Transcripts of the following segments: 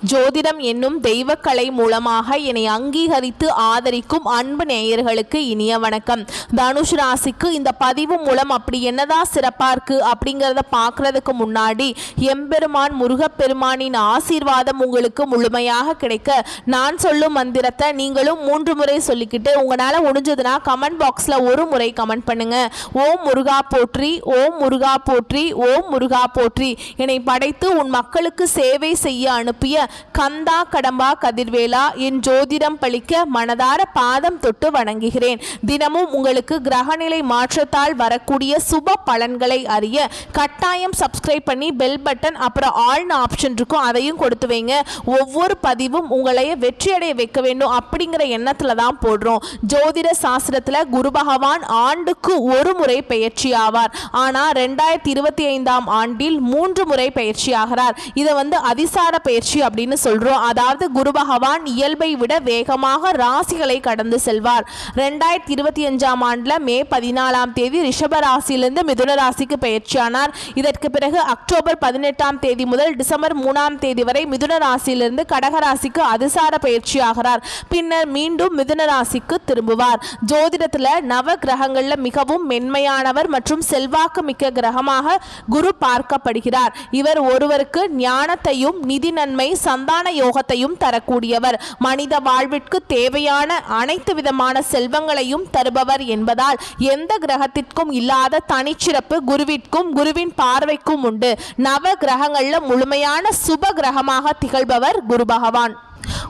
ஜோதிடம் என்னும் தெய்வக்கலை மூலமாக என்னை அங்கீகரித்து ஆதரிக்கும் அன்பு நேயர்களுக்கு இனிய வணக்கம். தனுஷ் ராசிக்கு இந்த பதிவு மூலம் அப்படி என்னதான் சிறப்பா இருக்கு அப்படிங்கிறத பார்க்கறதுக்கு முன்னாடி எம்பெருமான் முருகப்பெருமானின் ஆசீர்வாதம் உங்களுக்கு முழுமையாக கிடைக்க நான் சொல்லும் மந்திரத்தை நீங்களும் 3 முறை சொல்லிக்கிட்டு உங்களால் முடிஞ்சதுன்னா கமெண்ட் பாக்ஸில் ஒரு முறை கமெண்ட் பண்ணுங்க. ஓம் முருகா போற்றி, ஓம் முருகா போற்றி, ஓம் முருகா போற்றி. என்னை படைத்து உன் மக்களுக்கு சேவை செய்ய அனுப்பிய கந்தா கடம்பா கதிர்வேலா என் ஜோதிடம் பழிக்க மனதார பாதம் தொட்டு வணங்குகிறேன். தினமும் உங்களுக்கு கிரகநிலை மாற்றத்தால் வரக்கூடிய சுப பலன்களை அறிய கட்டாயம் சப்ஸ்கிரைப் பண்ணி பெல் பட்டன் அப்புறம் ஆல்னு ஆப்ஷன் இருக்கும், அதையும் கொடுத்து வைங்க. ஒவ்வொரு பதிவும் உங்களை வெற்றியடைய வைக்க வேண்டும் அப்படிங்கிற எண்ணத்துல தான் போடுறோம். ஜோதிட சாஸ்திரத்துல குரு பகவான் ஆண்டுக்கு ஒரு முறை பெயர்ச்சி ஆவார். ஆனா 2025ஆம் ஆண்டில் 3 முறை பெயர்ச்சி ஆகிறார். இதை அதிசார பெயர்ச்சி அப்படின்னு சொல்றோம். அதாவது குரு பகவான் இயல்பை விட வேகமாக ராசிகளை கடந்து செல்வார். 2025ஆம் ஆண்டுல மே 14ஆம் தேதி ரிஷப ராசியிலிருந்து மிதுன ராசிக்கு பெயர்ச்சியானார். இதற்கு பிறகு அக்டோபர் 18ஆம் தேதி முதல் டிசம்பர் 3ஆம் தேதி வரை மிதுன ராசியிலிருந்து கடக ராசிக்கு அதிசார பயிற்சி ஆகிறார். பின்னர் மீண்டும் மிதுன ராசிக்கு திரும்புவார். ஜோதிடத்துல நவ கிரகங்கள்ல மிகவும் மென்மையானவர் மற்றும் செல்வாக்கு மிக்க கிரகமாக குரு பார்க்கப்படுகிறார். இவர் ஒருவருக்கு ஞானத்தையும் நிதி நன்மை சந்தான யோகத்தையும் தரக்கூடியவர். மனித வாழ்விற்கு தேவையான அனைத்து விதமான செல்வங்களையும் தருபவர் என்பதால் எந்த கிரகத்திற்கும் இல்லாத தனிச்சிறப்பு குருவிற்கும் குருவின் பார்வைக்கும் உண்டு. நவ கிரகங்கள்ல முழுமையான சுப கிரகமாக திகழ்பவர் குரு பகவான்.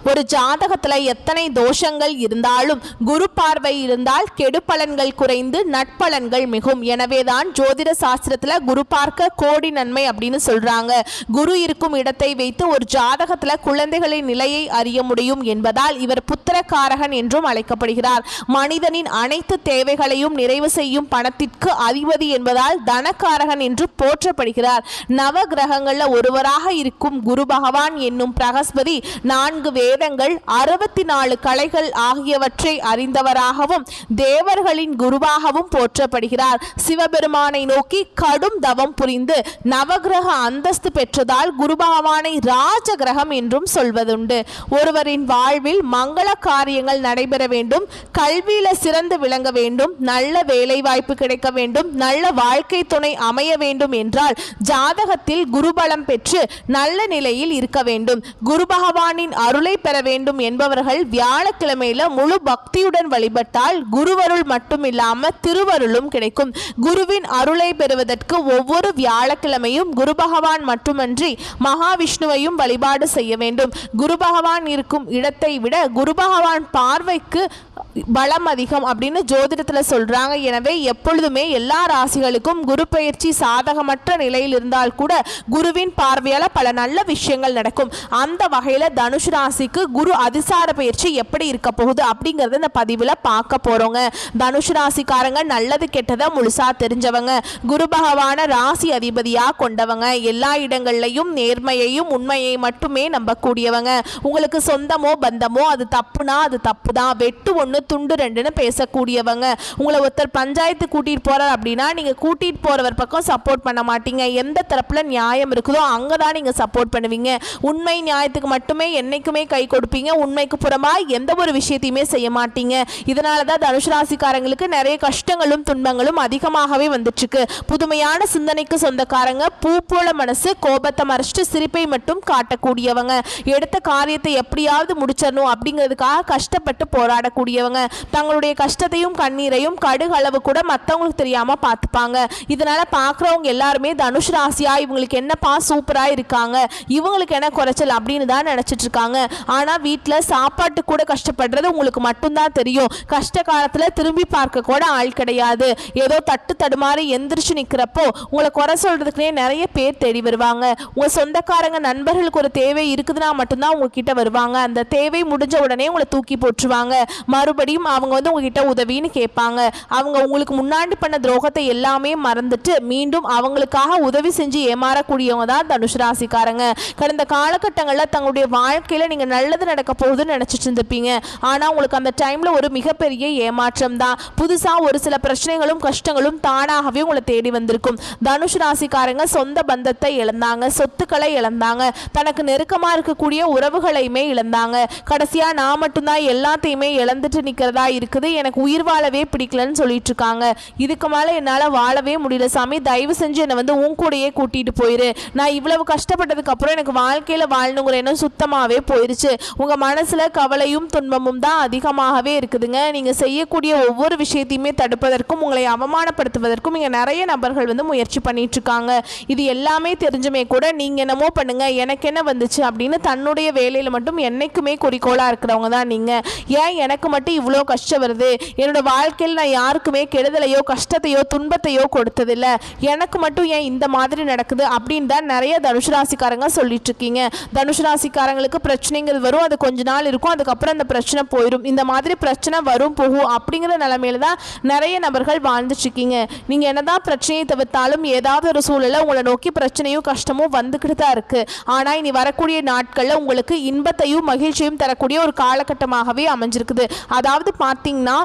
ஒரு ஜாதகத்துல எத்தனை தோஷங்கள் இருந்தாலும் குரு பார்வை இருந்தால் கெடு பலன்கள் குறைந்து நட்பலன்கள் மிகும். எனவேதான் ஜோதிட சாஸ்திரத்துல குரு பார்க்க கோடி நன்மை அப்படின்னு சொல்றாங்க. குரு இருக்கும் இடத்தை வைத்து ஒரு ஜாதகத்துல குழந்தைகளின் நிலையை அறிய முடியும் என்பதால் இவர் புத்திரக்காரகன் என்றும் அழைக்கப்படுகிறார். மனிதனின் அனைத்து தேவைகளையும் நிறைவு செய்யும் பணத்திற்கு அதிபதி என்பதால் தனக்காரகன் என்று போற்றப்படுகிறார். நவ கிரகங்கள்ல ஒருவராக இருக்கும் குரு பகவான் என்னும் பிரகஸ்பதி 4 வேதங்கள் 64 கலைகள் ஆகியவற்றை அறிந்தவராகவும் தேவர்களின் குருவாகவும் போற்றப்படுகிறார். சிவபெருமானை நோக்கி கடும் தவம் புரிந்து நவகிரக அந்தஸ்து பெற்றதால் குரு பகவானை ராஜ கிரகம் என்றும் சொல்வதுண்டு. ஒருவரின் வாழ்வில் மங்கள காரியங்கள் நடைபெற வேண்டும், கல்வியில சிறந்து விளங்க வேண்டும், நல்ல வேலை வாய்ப்பு கிடைக்க வேண்டும், நல்ல வாழ்க்கை துணை அமைய வேண்டும் என்றால் ஜாதகத்தில் குருபலம் பெற்று நல்ல நிலையில் இருக்க வேண்டும். குரு பகவானின் அருளை பெற வேண்டும் என்பவர்கள் வியாழக்கிழமையில முழு பக்தியுடன் வழிபட்டால் குருவருள் மட்டும் இல்லாம திருவருளும் கிடைக்கும். குருவின் அருளை பெறுவதற்கு ஒவ்வொரு வியாழக்கிழமையும் குரு பகவான் மட்டுமன்றி மகாவிஷ்ணுவையும் வழிபாடு செய்ய வேண்டும். குரு பகவான் இருக்கும் இடத்தை விட குரு பகவான் பார்வைக்கு பலம் அதிகம் அப்படின்னு ஜோதிடத்துல சொல்றாங்க. எனவே எப்பொழுதுமே எல்லா ராசிகளுக்கும் குரு பெயர்ச்சி சாதகமற்ற நிலையில் இருந்தால் கூட குருவின் பார்வையால பல நல்ல விஷயங்கள் நடக்கும். அந்த வகையில தனுஷ் ராசிக்கு குரு அதிசார பயிற்சி எப்படி இருக்க போகுது அப்படிங்கறத இந்த பதிவுல பார்க்க போறோங்க. தனுஷ் ராசிக்காரங்க நல்லது கெட்டதை முழுசா தெரிஞ்சவங்க, குரு பகவான ராசி அதிபதியா கொண்டவங்க, எல்லா இடங்கள்லையும் நேர்மையையும் உண்மையை மட்டுமே நம்பக்கூடியவங்க. உங்களுக்கு சொந்தமோ பந்தமோ அது தப்புனா அது தப்புதான், வெட்டு 1 துண்டு 2ன்னு பேசக்கூடியவங்க. உங்களை ஒருத்தர் பஞ்சாயத்து கூட்டிட்டு போறார் அப்படின்னா நீங்க கூட்டிட்டு போறவர் பக்கம் சப்போர்ட் பண்ண மாட்டீங்க. எந்த தரப்புல நியாயம் இருக்குதோ அங்கதான் நீங்க சப்போர்ட் பண்ணுவீங்க. உண்மை நியாயத்துக்கு மட்டுமே என்னைக்குமே கை கொடுப்பீங்க. உண்மைக்கு புறமா எந்த ஒரு விஷயத்தையுமே செய்ய மாட்டீங்க. இதனாலதான் தனுஷ் ராசிக்காரங்களுக்கு நிறைய கஷ்டங்களும் துன்பங்களும் அதிகமாகவே வந்துட்டு இருக்கு. புதுமையான சிந்தனைக்கு சொந்தக்காரங்க, பூ போல மனசு, கோபத்தை மறைச்சிட்டு சிரிப்பை மட்டும் காட்டக்கூடியவங்க, எடுத்த காரியத்தை எப்படியாவது முடிச்சிடணும் அப்படிங்கிறதுக்காக கஷ்டப்பட்டு போராடக்கூடியவங்க, தங்களுடைய கஷ்டத்தையும் கண்ணீரையும் கடுகளவு கூட மற்றவங்களுக்கு தெரியாம பார்த்துப்பாங்க. இதனால பார்க்குறவங்க எல்லாருமே தனுஷ் ராசியா இவங்களுக்கு என்னப்பா சூப்பரா இருக்காங்க, இவங்களுக்கு என்ன குறைச்சல் அப்படின்னு தான் நினைச்சிட்டு இருக்காங்க. ஆனா வீட்டுல சாப்பாட்டு கூட கஷ்டப்படுறது உங்களுக்கு மட்டும்தான் தெரியும். கஷ்ட காலத்துல திரும்பி பார்க்க கூட ஆள் கிடையாது. ஏதோ தட்டு தடுமாறி எந்திரிச்சு நிக்கிறப்போ உங்களை குறை சொல்றதுக்குனே நிறைய பேர் தேடி வருவாங்க. உங்க சொந்தக்காரங்க நண்பர்களுக்கு ஒரு தேவை இருக்குதுன்னா மட்டும்தான் உங்ககிட்ட வருவாங்க. அந்த தேவை முடிஞ்ச உடனே உங்களை தூக்கி போட்டுருவாங்க. மறுபடியும் மறுபடியும் அவங்க வந்து உங்ககிட்ட உதவின்னு கேட்பாங்க. அவங்க உங்களுக்கு முன்னாடி பண்ண துரோகத்தை எல்லாமே மறந்துட்டு மீண்டும் அவங்களுக்காக உதவி செஞ்சு ஏமாறக்கூடியவங்க தான் தனுசு ராசிக்காரங்க. கடந்த காலகட்டங்களில் தங்களுடைய வாழ்க்கையில நீங்க நல்லது நடக்க போகுதுன்னு நினைச்சிட்டு இருந்திருப்பீங்க. ஆனா உங்களுக்கு அந்த டைம்ல ஒரு மிகப்பெரிய ஏமாற்றம் தான். புதுசா ஒரு சில பிரச்சனைகளும் கஷ்டங்களும் தானாகவே உங்களை தேடி வந்திருக்கும். தனுசு ராசிக்காரங்க சொந்த பந்தத்தை இழந்தாங்க, சொத்துக்களை இழந்தாங்க, தனக்கு நெருக்கமா இருக்கக்கூடிய உறவுகளையுமே இழந்தாங்க. கடைசியா நான் மட்டும்தான் எல்லாத்தையுமே இழந்துட்டு நிக்கிறதா இருக்குது, எனக்கு உயிர் வாழவே பிடிக்கலன்னு சொல்லிட்டு இருக்காங்க. இதுக்கு மேல என்னால வாழவே முடியல சாமி, தயவு செஞ்சு என்னை வந்து உன் கூடயே கூட்டிட்டு போயிரு. நான் இவ்வளவு கஷ்டப்பட்டதுக்கு அப்புறம் எனக்கு வாழ்க்கையில வாழணுங்கிற எண்ணம் சுத்தமாவே போயிருச்சு. உங்க மனசுல கவலையும் துன்பமும் தான் அதிகமாகவே இருக்குதுங்க. நீங்க செய்யக்கூடிய ஒவ்வொரு விஷயத்தையுமே தடுப்பதற்கும் உங்களை அவமானப்படுத்துவதற்கும் இங்க நிறைய நபர்கள் வந்து முயற்சி பண்ணிட்டு இருக்காங்க. இது எல்லாமே தெரிஞ்சுமே கூட நீங்க என்னமோ பண்ணுங்க, எனக்கு என்ன வந்துச்சு அப்படின்னு தன்னுடைய வேலையில மட்டும் என்னைக்குமே குறிக்கோளா இருக்கிறவங்க தான் நீங்க. ஏன் எனக்கு மட்டும் இவ்வளோ கஷ்டம் வருது, என்னோட வாழ்க்கையில் நான் யாருக்குமே கெடுதலையோ கஷ்டத்தையோ துன்பத்தையோ கொடுத்ததில்ல, எனக்கு மட்டும் ஏன் இந்த மாதிரி நடக்குது அப்படின்னு தான் நிறைய தனுசு ராசிக்காரங்க சொல்லிட்டு இருக்கீங்க. தனுசு ராசிக்காரங்களுக்கு பிரச்சனைகள் வரும், அது கொஞ்ச நாள் இருக்கும், அதுக்கப்புறம் அந்த பிரச்சனை போயிடும். இந்த மாதிரி பிரச்சனை வரும் போகும் அப்படிங்கிற நிலைமையில தான் நிறைய நபர்கள் வாழ்ந்துட்டு இருக்கீங்க. நீங்க என்னதான் பிரச்சனையை தவிர்த்தாலும் ஏதாவது ஒரு சூழல உங்களை நோக்கி பிரச்சனையும் கஷ்டமும் வந்துக்கிட்டு தான் இருக்கு. ஆனா இனி வரக்கூடிய நாட்கள்ல உங்களுக்கு இன்பத்தையும் மகிழ்ச்சியும் தரக்கூடிய ஒரு காலகட்டமாகவே அமைஞ்சிருக்குது. அதாவது பார்த்தீங்கன்னா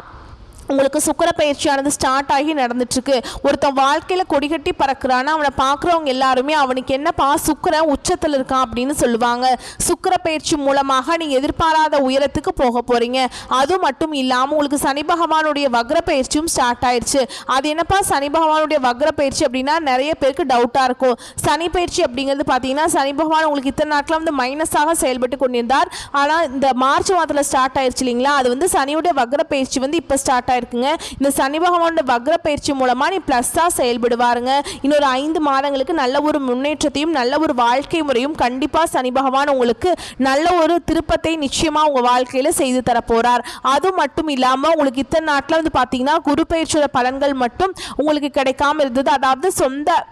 உங்களுக்கு சுக்கிர பயிற்சியானது ஸ்டார்ட் ஆகி நடந்துட்டு இருக்கு. ஒருத்தன் வாழ்க்கையில கொடிகட்டி பறக்கிறான்னா அவனை பார்க்குறவங்க எல்லாருமே அவனுக்கு என்னப்பா சுக்கிரன் உச்சத்தில் இருக்கான் அப்படின்னு சொல்லுவாங்க. சுக்கிர பயிற்சி மூலமாக நீங்க எதிர்பாராத உயரத்துக்கு போக போறீங்க. அது மட்டும் இல்லாமல் உங்களுக்கு சனி பகவானுடைய வக்ர பயிற்சியும் ஸ்டார்ட் ஆயிடுச்சு. அது என்னப்பா சனி பகவானுடைய வக்ர பயிற்சி அப்படின்னா நிறைய பேருக்கு டவுட்டா இருக்கும். சனி பயிற்சி அப்படிங்கிறது பார்த்தீங்கன்னா சனி பகவான் உங்களுக்கு இத்தனை நாட்கள் வந்து மைனஸாக செயல்பட்டு கொண்டிருந்தார். ஆனால் இந்த மார்ச் மாதத்தில் ஸ்டார்ட் ஆயிடுச்சு இல்லைங்களா, அது வந்து சனியுடைய வக்ர பயிற்சி வந்து இப்போ ஸ்டார்ட் இருக்குங்க. இந்த சனி பகவானோட வக்ர பயிற்சி மூலமா நீ பிளஸ்ஸா செயல்படுவாருங்க. இன்னொரு 5 மாதங்களுக்கு நல்ல ஒரு முன்னேற்றத்தையும் நல்ல ஒரு வாழ்க்கை முறையும் கண்டிப்பா சனி பகவான் உங்களுக்கு நல்ல ஒரு திருப்பத்தை நிச்சயமா உங்க வாழ்க்கையில செய்து தர போறார். அது மட்டும் இல்லாம உங்களுக்கு இத்தனை நாட்கள் வந்து பாத்தீங்கன்னா குரு பயிற்சியோட பலன்கள் மட்டும் உங்களுக்கு கிடைக்காம இருந்தது. அதாவது சொந்த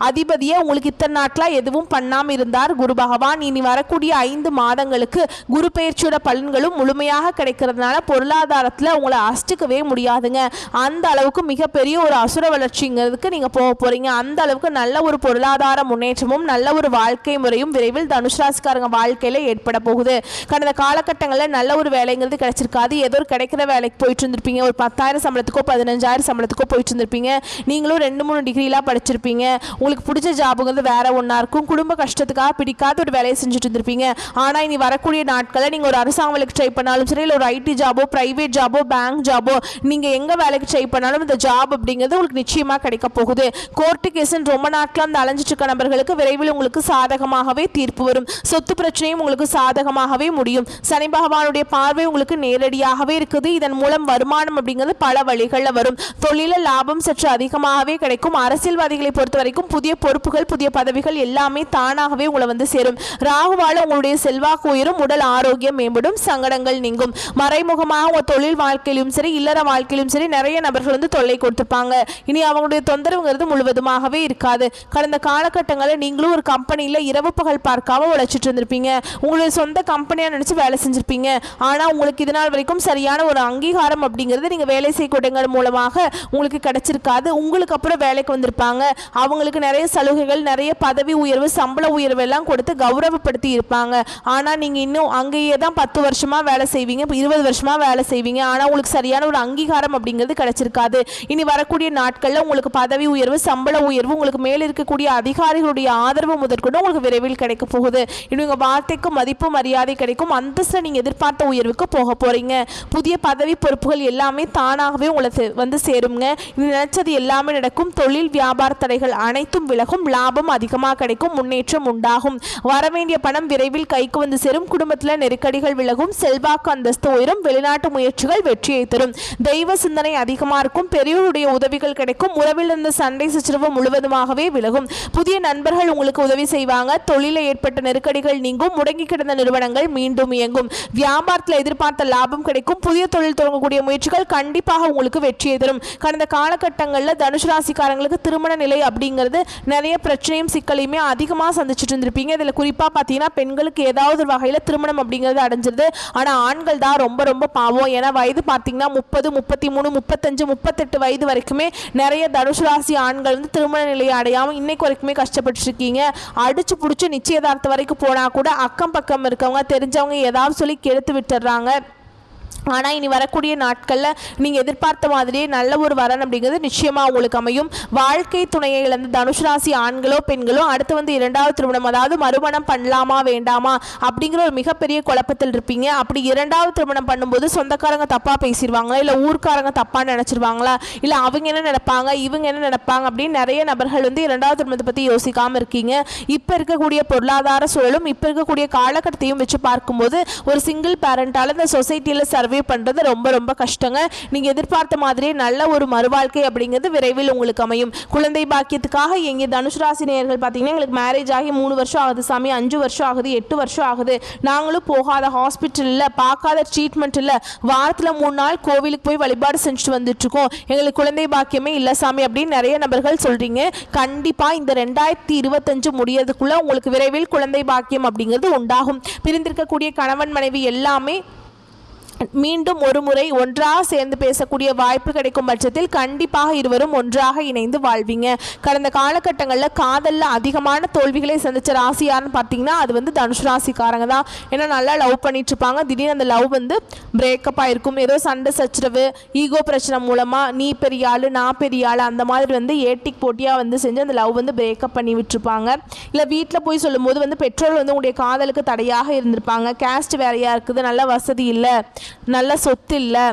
அதிபதியை உங்களுக்கு இத்தனை நாட்களாக எதுவும் பண்ணாமல் இருந்தார் குரு பகவான். இனி வரக்கூடிய 5 மாதங்களுக்கு குரு பயிற்சியோட பலன்களும் முழுமையாக கிடைக்கிறதுனால பொருளாதாரத்தில் உங்களை அஷ்டிக்கவே முடியாதுங்க. அந்த அளவுக்கு மிகப்பெரிய ஒரு அசுர வளர்ச்சிங்கிறதுக்கு நீங்கள் போக போகிறீங்க. அந்த அளவுக்கு நல்ல ஒரு பொருளாதார முன்னேற்றமும் நல்ல ஒரு வாழ்க்கை முறையும் விரைவில் தனுசு ராசிக்காரங்க வாழ்க்கையில் ஏற்பட போகுது. கடந்த காலகட்டங்களில் நல்ல ஒரு வேலைங்கிறது கிடைச்சிருக்காது. ஏதோ ஒரு கிடைக்கிற வேலைக்கு போயிட்டு இருந்திருப்பீங்க. ஒரு 10,000 சம்பளத்துக்கோ 15,000 சம்பளத்துக்கோ போயிட்டு இருந்திருப்பீங்க. நீங்களும் 2-3 டிகிரிலாம் படிச்சிருப்பீங்க. உங்களுக்கு பிடிச்ச ஜாபுங்கிறது வேற ஒன்றா இருக்கும். குடும்ப கஷ்டத்துக்காக பிடிக்காத ஒரு வேலையை செஞ்சுட்டு இருந்திருப்பீங்க. ஆனால் இனி வரக்கூடிய நாட்களில் நீங்கள் ஒரு அரசாங்க வேலைக்கு ட்ரை பண்ணாலும் சரி, இல்லை ஒரு ஐடி ஜாபோ ப்ரைவேட் ஜாபோ பேங்க் ஜாபோ நீங்கள் எங்கே வேலைக்கு ட்ரை பண்ணாலும் இந்த ஜாப் அப்படிங்கிறது உங்களுக்கு நிச்சயமாக கிடைக்க போகுது. கோர்ட்டு கேஸுன்னு ரொம்ப நாட்களாக அந்த அலைஞ்சிட்டு இருக்க நபர்களுக்கு விரைவில் உங்களுக்கு சாதகமாகவே தீர்ப்பு வரும். சொத்து பிரச்சனையும் உங்களுக்கு சாதகமாகவே முடியும். சனி பகவானுடைய பார்வை உங்களுக்கு நேரடியாகவே இருக்குது. இதன் மூலம் வருமானம் அப்படிங்கிறது பல வழிகளில் வரும். தொழில லாபம் சற்று அதிகமாகவே கிடைக்கும். அரசியல்வாதிகளை பொறுத்த வரைக்கும் புதிய பொறுப்புகள் புதிய பதவிகள் எல்லாமே தானாகவே உங்களை வந்து சேரும். ராகுவால உங்களுடைய செல்வாக்கு உயரும், உடல் ஆரோக்கியம் மேம்படும், சங்கடங்கள் நீங்கும். மறைமுகமாக உங்க தொழில் வாழ்க்கையிலும் சரி இல்லற வாழ்க்கையிலும் சரி நிறைய நபர்கள் வந்து தொல்லை கொடுத்துப்பாங்க. இனி அவங்களுடைய தொந்தரவுங்கிறது முழுவதுமாகவே இருக்காது. கடந்த காலகட்டங்களில் நீங்களும் ஒரு கம்பெனியில் இரவு பகல் பார்க்காம உழைச்சிட்டு இருந்திருப்பீங்க. உங்களுடைய சொந்த கம்பெனியாக நினைச்சு வேலை செஞ்சிருப்பீங்க. ஆனால் உங்களுக்கு இதனால் வரைக்கும் சரியான ஒரு அங்கீகாரம் அப்படிங்கிறது நீங்கள் வேலை செய்யக்கூடியங்கள் மூலமாக உங்களுக்கு கிடைச்சிருக்காது. உங்களுக்கு அப்புறம் வேலைக்கு வந்திருப்பாங்க. அவங்களுக்கு நிறைய சலுகைகள் நிறைய பதவி உயர்வு சம்பள உயர்வு எல்லாம் கொடுத்து கௌரவப்படுத்தி இருப்பாங்க. ஆனால் நீங்கள் இன்னும் அங்கேயே தான் 10 வருஷமாக வேலை செய்வீங்க, 20 வருஷமாக வேலை செய்வீங்க. ஆனால் உங்களுக்கு சரியான ஒரு அங்கீகாரம் அப்படிங்கிறது கிடைச்சிருக்காது. இனி வரக்கூடிய நாட்களில் உங்களுக்கு பதவி உயர்வு சம்பள உயர்வு உங்களுக்கு மேல் இருக்கக்கூடிய அதிகாரிகளுடைய ஆதரவு முதற்கொண்டு உங்களுக்கு விரைவில் கிடைக்க போகுது. இனி உங்கள் வார்த்தைக்கு மதிப்பு மரியாதை கிடைக்கும். அந்தஸ்தில் நீங்கள் எதிர்பார்த்த உயர்வுக்கு போக போறீங்க. புதிய பதவி பொறுப்புகள் எல்லாமே தானாகவே உங்களுக்கு வந்து சேருங்க. இது நினைச்சது எல்லாமே நடக்கும். தொழில் வியாபார தடைகள் அனைத்தும் விலகும். லாபம் அதிகமாக கிடைக்கும். முன்னேற்றம் உண்டாகும். வரவேண்டிய பணம் விரைவில் கைக்கு வந்து சேரும். குடும்பத்தில் நெருக்கடிகள் விலகும். செல்வாக்கு அந்தஸ்து உயரும். வெளிநாட்டு முயற்சிகள் வெற்றியை தரும். தெய்வ சிந்தனை அதிகமாக இருக்கும். பெரியோருடைய உதவிகள் கிடைக்கும். உறவில் இருந்த சண்டை சச்சரவு முழுவதுமாகவே விலகும். புதிய நண்பர்கள் உங்களுக்கு உதவி செய்வாங்க. தொழிலில் ஏற்பட்ட நெருக்கடிகள் நீங்கும். முடங்கி கிடந்த நிறுவனங்கள் மீண்டும் இயங்கும். வியாபாரத்தில் எதிர்பார்த்த லாபம் கிடைக்கும். புதிய தொழில் தொடங்கக்கூடிய முயற்சிகள் கண்டிப்பாக உங்களுக்கு வெற்றியை தரும். கடந்த காலகட்டங்களில் தனுசு ராசிக்காரங்களுக்கு திருமண நிலை அப்படிங்கிறது நிறைய பிரச்சனையும் சிக்கலையுமே அதிகமாக சந்திச்சுட்டு இருந்திருப்பீங்க. இதில் குறிப்பாக பார்த்தீங்கன்னா பெண்களுக்கு ஏதாவது ஒரு வகையில் திருமணம் அப்படிங்கிறது அடைஞ்சிருது. ஆனால் ஆண்கள் தான் ரொம்ப ரொம்ப பாவம். ஏன்னா வயது பார்த்தீங்கன்னா 30, 33, 35, 38 வயது வரைக்குமே நிறைய தனுசு ராசி ஆண்கள் வந்து திருமண நிலையை அடையாமல் இன்னைக்கு வரைக்குமே கஷ்டப்பட்டு இருக்கீங்க. அடிச்சு பிடிச்சி நிச்சயதார்த்தம் வரைக்கும் போனால் கூட அக்கம் பக்கம் இருக்கவங்க தெரிஞ்சவங்க ஏதாவது சொல்லி கெடுத்து விட்டுறாங்க. ஆனால் இனி வரக்கூடிய நாட்களில் நீங்கள் எதிர்பார்த்த மாதிரியே நல்ல ஒரு வரன் அப்படிங்கிறது நிச்சயமாக உங்களுக்கு அமையும். வாழ்க்கை துணையை இழந்த தனுசு ராசி ஆண்களோ பெண்களோ அடுத்து வந்து 2வது திருமணம், அதாவது மறுமணம் பண்ணலாமா வேண்டாமா அப்படிங்கிற ஒரு மிகப்பெரிய குழப்பத்தில் இருப்பீங்க. அப்படி 2வது திருமணம் பண்ணும்போது சொந்தக்காரங்க தப்பாக பேசிடுவாங்களா, இல்லை ஊர்க்காரங்க தப்பாக நினச்சிருவாங்களா, இல்லை அவங்க என்ன நினைப்பாங்க இவங்க என்ன நினைப்பாங்க அப்படின்னு நிறைய நபர்கள் வந்து 2வது திருமணத்தை பற்றி யோசிக்காமல் இருக்கீங்க. இப்போ இருக்கக்கூடிய பொருளாதார சூழலும் இப்போ இருக்கக்கூடிய காலகட்டத்தையும் வச்சு பார்க்கும்போது ஒரு சிங்கிள் பேரண்டால் இந்த சொசைட்டியில் சர்வே பண்றது ரொம்ப ரொம்ப கஷ்டங்க. நீங்க எதிர்பார்த்த மாதிரி நல்ல ஒரு மறுவாழ்க்கை அப்படிங்கிறது விரைவில் உங்களுக்கு அமையும். குழந்தை பாக்கியத்துக்காக எங்க தனுசு ராசி நேயர்கள் பார்த்தீங்கன்னா எங்களுக்கு மேரேஜ் ஆகி 3 வருஷம் ஆகுது சாமி, 5 வருஷம் ஆகுது, 8 வருஷம் ஆகுது, நாங்களும் போகாத ஹாஸ்பிட்டல் இல்லை, பார்க்காத ட்ரீட்மெண்ட் இல்லை, வாரத்தில் 3 நாள் கோவிலுக்கு போய் வழிபாடு செஞ்சுட்டு வந்துட்டு இருக்கோம், எங்களுக்கு குழந்தை பாக்கியமே இல்லை சாமி அப்படின்னு நிறைய நபர்கள் சொல்றீங்க. கண்டிப்பா இந்த 2025 முடியறதுக்குள்ள உங்களுக்கு விரைவில் குழந்தை பாக்கியம் அப்படிங்கிறது உண்டாகும். பிரிந்திருக்கக்கூடிய கணவன் மனைவி எல்லாமே மீண்டும் ஒரு முறை ஒன்றாக சேர்ந்து பேசக்கூடிய வாய்ப்பு கிடைக்கும் பட்சத்தில் கண்டிப்பாக இருவரும் ஒன்றாக இணைந்து வாழ்வீங்க. கடந்த காலகட்டங்களில் காதலில் அதிகமான தோல்விகளை சந்திச்ச ராசி யாருன்னு பார்த்தீங்கன்னா அது வந்து தனுசு ராசிக்காரங்க தான். ஏன்னா நல்லா லவ் பண்ணிட்டு இருப்பாங்க, திடீர்னு அந்த லவ் வந்து பிரேக்கப் ஆகிருக்கும். ஏதோ சண்டை சச்சரவு, ஈகோ பிரச்சனை மூலமாக நீ பெரிய ஆள் நான் பெரிய ஆள் அந்த மாதிரி வந்து ஏட்டிக் போட்டியாக வந்து செஞ்சு அந்த லவ் வந்து பிரேக்கப் பண்ணி விட்டுருப்பாங்க. இல்லை வீட்டில் போய் சொல்லும்போது வந்து பெற்றோர் வந்து உங்களுடைய காதலுக்கு தடையாக இருந்திருப்பாங்க. கேஸ்ட் வேறையாக இருக்குது, நல்ல வசதி இல்லை, நல்ல சொத்து இல்லை,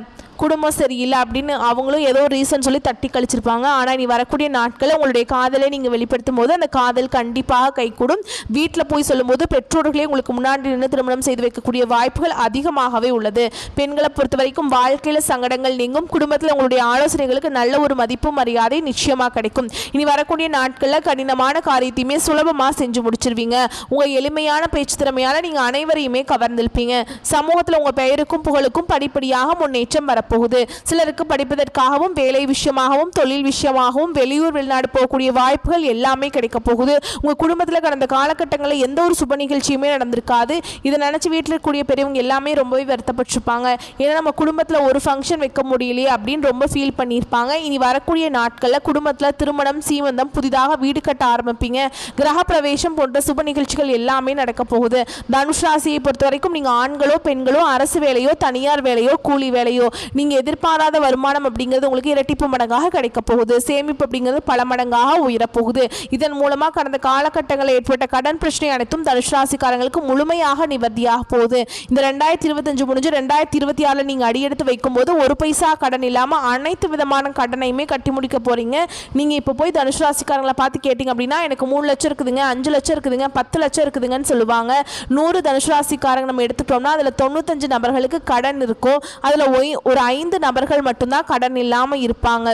குடும்பம் சரியில்லை அப்படின்னு அவங்களும் ஏதோ ரீசன் சொல்லி தட்டி கழிச்சிருப்பாங்க. ஆனால் நீ வரக்கூடிய நாட்களில் உங்களுடைய காதலை நீங்கள் வெளிப்படுத்தும் போது அந்த காதல் கண்டிப்பாக கைகூடும். வீட்டில் போய் சொல்லும்போது பெற்றோர்களே உங்களுக்கு முன்னாடி நின்று திருமணம் செய்து வைக்கக்கூடிய வாய்ப்புகள் அதிகமாகவே உள்ளது. பெண்களை பொறுத்த வரைக்கும் வாழ்க்கையில் சங்கடங்கள் நீங்கும். குடும்பத்தில் உங்களுடைய ஆலோசனைகளுக்கு நல்ல ஒரு மதிப்பு மரியாதை நிச்சயமாக கிடைக்கும். இனி வரக்கூடிய நாட்களில் கடினமான காரியத்தையுமே சுலபமாக செஞ்சு முடிச்சிருவீங்க. உங்கள் எளிமையான பேச்சு திறமையால் நீங்கள் அனைவரையுமே கவர்ந்திருப்பீங்க. சமூகத்தில் உங்கள் பெயருக்கும் புகழுக்கும் படிப்படியாக முன்னேற்றம் வர போகுது. சிலருக்கு படிப்பதற்காகவும் வேலை விஷயமாகவும் தொழில் விஷயமாகவும் வெளியூர் வெளிநாடு போகக்கூடிய வாய்ப்புகள் எல்லாமே கிடைக்க போகுது. உங்க குடும்பத்தில் கடந்த காலகட்டங்களில் எந்த ஒரு சுப நிகழ்ச்சியுமே நடந்திருக்காது. இதை நினைச்சு வீட்டில் இருக்கக்கூடிய பெரியவங்க எல்லாமே ரொம்பவே வருத்தப்பட்டிருப்பாங்க. ஏன்னா நம்ம குடும்பத்தில் ஒரு ஃபங்க்ஷன் வைக்க முடியலையே அப்படின்னு ரொம்ப ஃபீல் பண்ணியிருப்பாங்க. இனி வரக்கூடிய நாட்களில் குடும்பத்தில் திருமணம், சீமந்தம், புதிதாக வீடு கட்ட ஆரம்பிப்பீங்க. கிரக பிரவேசம் போன்ற சுப நிகழ்ச்சிகள் எல்லாமே நடக்க போகுது. தனுஷ் ராசியை பொறுத்த வரைக்கும் நீங்க ஆண்களோ பெண்களோ அரசு வேலையோ தனியார் வேலையோ கூலி வேலையோ நீங்கள் எதிர்பாராத வருமானம் அப்படிங்கிறது உங்களுக்கு இரட்டிப்பு மடங்காக கிடைக்க போகுது. சேமிப்பு அப்படிங்கிறது பல மடங்காக உயரப்போகுது. இதன் மூலமாக கடந்த காலகட்டங்களில் ஏற்பட்ட கடன் பிரச்சனை அனைத்தும் தனுசு ராசிக்காரங்களுக்கு முழுமையாக நிவர்த்தியாக போகுது. இந்த 2025 முடிஞ்சு 2026 நீங்கள் அடியெடுத்து வைக்கும்போது ஒரு பைசா கடன் இல்லாமல் அனைத்து விதமான கடனையுமே கட்டி முடிக்க போறீங்க. நீங்கள் இப்போ போய் தனுசு ராசிக்காரங்களை பார்த்து கேட்டிங்க அப்படின்னா எனக்கு 3 லட்சம் இருக்குதுங்க, 5 லட்சம் இருக்குதுங்க, 10 லட்சம் இருக்குதுங்கன்னு சொல்லுவாங்க. 100 தனுசு ராசிக்காரங்க நம்ம எடுத்துட்டோம்னா அதில் 95 நபர்களுக்கு கடன் இருக்கும். அதில் ஒரு 5 நபர்கள் மட்டும்தான் கடன் இல்லாமல் இருப்பாங்க.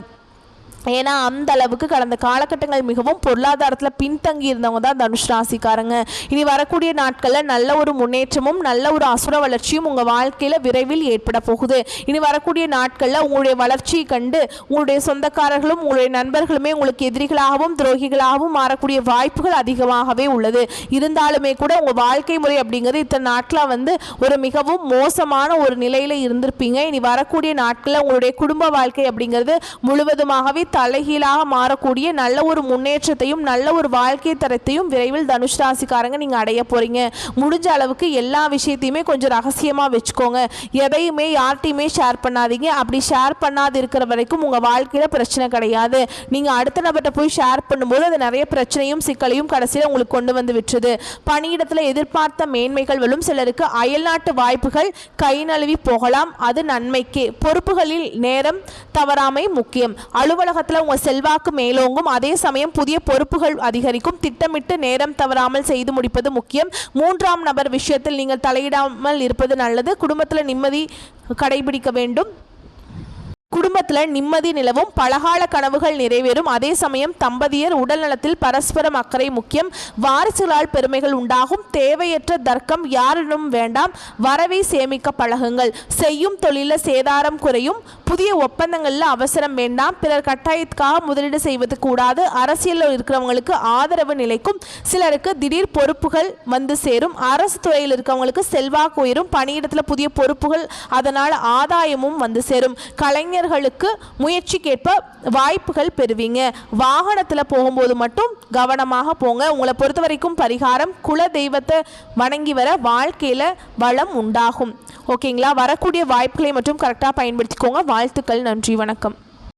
ஏன்னா அந்த அளவுக்கு கடந்த காலகட்டங்கள் மிகவும் பொருளாதாரத்தில் பின்தங்கி இருந்தவங்க தான் தனுஷ் ராசிக்காரங்க. இனி வரக்கூடிய நாட்களில் நல்ல ஒரு முன்னேற்றமும் நல்ல ஒரு அசுர வளர்ச்சியும் உங்கள் வாழ்க்கையில் விரைவில் ஏற்பட போகுது. இனி வரக்கூடிய நாட்களில் உங்களுடைய வளர்ச்சியை கண்டு உங்களுடைய சொந்தக்காரர்களும் உங்களுடைய நண்பர்களுமே உங்களுக்கு எதிரிகளாகவும் துரோகிகளாகவும் மாறக்கூடிய வாய்ப்புகள் அதிகமாகவே உள்ளது. இருந்தாலுமே கூட உங்கள் வாழ்க்கை முறை அப்படிங்கிறது இத்தனை நாட்களாக வந்து ஒரு மிகவும் மோசமான ஒரு நிலையில் இருந்திருப்பீங்க. இனி வரக்கூடிய நாட்களில் உங்களுடைய குடும்ப வாழ்க்கை அப்படிங்கிறது முழுவதுமாகவே தலைகீழாக மாறக்கூடிய நல்ல ஒரு முன்னேற்றத்தையும் நல்ல ஒரு வாழ்க்கை தரத்தையும் விரைவில் தனுஷ் ராசிக்காரங்க நீங்க அடைய போறீங்க. முடிஞ்ச அளவுக்கு எல்லா விஷயத்தையுமே கொஞ்சம் ரகசியமா வச்சுக்கோங்க. எதையுமே யார்ட்டையுமே ஷேர் பண்ணாதீங்க. அப்படி ஷேர் பண்ணாது இருக்கிற வரைக்கும் உங்க வாழ்க்கையில பிரச்சனை கிடையாது. நீங்க அடுத்த நபர்கிட்ட போய் ஷேர் பண்ணும்போது அது நிறைய பிரச்சனையும் சிக்கலையும் கடைசியில் உங்களுக்கு கொண்டு வந்து விட்டுருது. பணியிடத்தில் எதிர்பார்த்த மேன்மைகள் வரும். சிலருக்கு அயல்நாட்டு வாய்ப்புகள் கை நழுவி போகலாம். அது நன்மைக்கே. பொறுப்புகளில் நேரம் தவறாமை முக்கியம். அலுவலகத்தில் உங்கள் செல்வாக்கு மேலோங்கும். அதே சமயம் புதிய பொறுப்புகள் அதிகரிக்கும். திட்டமிட்டு நேரம் தவறாமல் செய்து முடிப்பது முக்கியம். 3ஆம் நபர் விஷயத்தில் நீங்கள் தலையிடாமல் இருப்பது நல்லது. குடும்பத்தில் நிம்மதி கடைபிடிக்க வேண்டும். குடும்பத்தில் நிம்மதி நிலவும், பலகால கனவுகள் நிறைவேறும். அதே சமயம் தம்பதியர் உடல் நலத்தில் பரஸ்பரம் அக்கறை முக்கியம். வாரிசுகளால் பெருமைகள் உண்டாகும். தேவையற்ற தர்க்கம் யாரிடம் வேண்டாம். வரவை சேமிக்க பழகுங்கள். செய்யும் தொழிலில் சேதாரம் குறையும். புதிய ஒப்பந்தங்களில் அவசரம் வேண்டாம். பிறர் கட்டாயத்துக்காக முதலீடு செய்வது கூடாது. அரசியலில் இருக்கிறவங்களுக்கு ஆதரவு நிலைக்கும். சிலருக்கு திடீர் பொறுப்புகள் வந்து சேரும். அரசு துறையில் இருக்கிறவங்களுக்கு செல்வாக்கு உயரும். பணியிடத்தில் புதிய பொறுப்புகள், அதனால் ஆதாயமும் வந்து சேரும். கலைஞர்களுக்கு முயற்சிக்கேற்ப வாய்ப்புகள் பெறுவீங்க. வாகனத்தில் போகும்போது மட்டும் கவனமாக போங்க. உங்களை பொறுத்த வரைக்கும் பரிகாரம், குல தெய்வத்தை வணங்கி வர வாழ்க்கையில் வளம் உண்டாகும். ஓகேங்களா? வரக்கூடிய வாய்ப்புகளை மட்டும் கரெக்டாக பயன்படுத்திக்கோங்க. வாழ்த்துக்கள். நன்றி. வணக்கம்.